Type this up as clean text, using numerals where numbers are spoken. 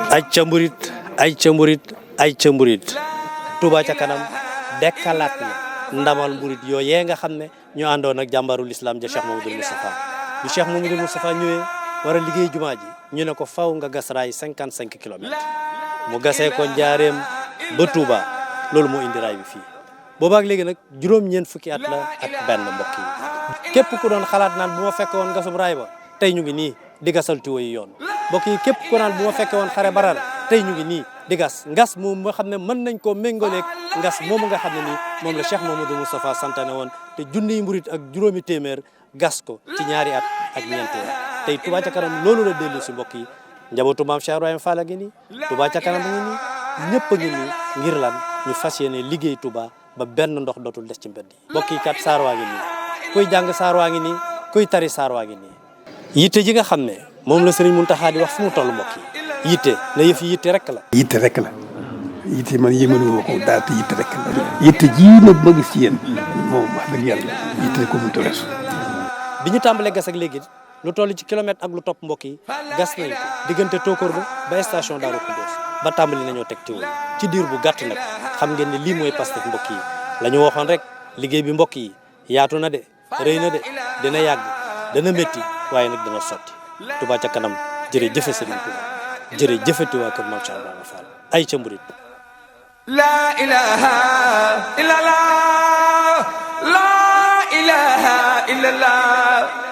ay ca mburit ay ca mburit ay ca mburit Touba ca kanam dekkalaat na ndamal mburit yooyee nga xam ne ñoo àndoon ak jàmbaarul islam ja Cheikh Mamadou Moustapha bi Cheikh Mamadou Moustapha ñëwee war a liggéey jumaa ji ñu ne ko faw nga gas raay 55 kilomètres mu gasee ko njaareem ba Touba loolu moo indi raay bi fii boobaak léegi nag juróom-ñeent fukki at la ak benn mbokk yi képp ku doon xalaat naan bu ma fekke woon gasum raay ba tey ñu ngi nii di gasal tuyau yi yoon mbokk yi képp ku naan bu ma fekke woon xare baral tey ñu ngi nii di ngas moom nga xam ne mën nañ koo méngaleeg ngas moomu nga xam ne nii moom la Cheikh Mamadou Moustapha santane woon te junniy mburit ak juróomi téeméer gas ko ci ñaari at ak ñeenti at tey Touba ca kanam loolu la dellu si mbokk yi njabootu maam Cheikh Ibrahima Fall a ngi nii Touba ca kanam a ngi nii ñëpp a ngi nii ngir lan ñu fas yéene liggéey Touba ba benn ndox dootul des ci mbedd yi mbokk yi kat saar waa ngi nii kuy jàng saar waa ngi nii kuy tari saar waa ngi nii yitte ji nga xam ne moom la Serigne Mountakha di wax fu mu toll mbokk yi yitte na yëf yi yitte rek la yitte rek la yitte man yéemaluma ko daal te yitte rek la yitte ji nag ma gis ci yéen moom wax dëgg yàlla yitte ko mu tërees bi ñu tàmbalee gas ak léegi lu toll ci kilomètre ak lu topp mbokk yi gas nañ ko diggante Tokor ba station Darou Khoudoss ba tàmbali nañoo teg tiwo ci diir bu gàtt nag xam ngeen ne lii mooy Pastef mbokk yi la ñu waxoon rek liggéey bi mbokk yi yaatu na de rëy na de dina yàgg dana métti waaye nag dana sotti Touba ca kanam jërëjëf Serigne Touba jërëjëfati waa kër Mame Cheikh Ibrahima Fall ay ca mburit la ilaha illallah la ilaha illallah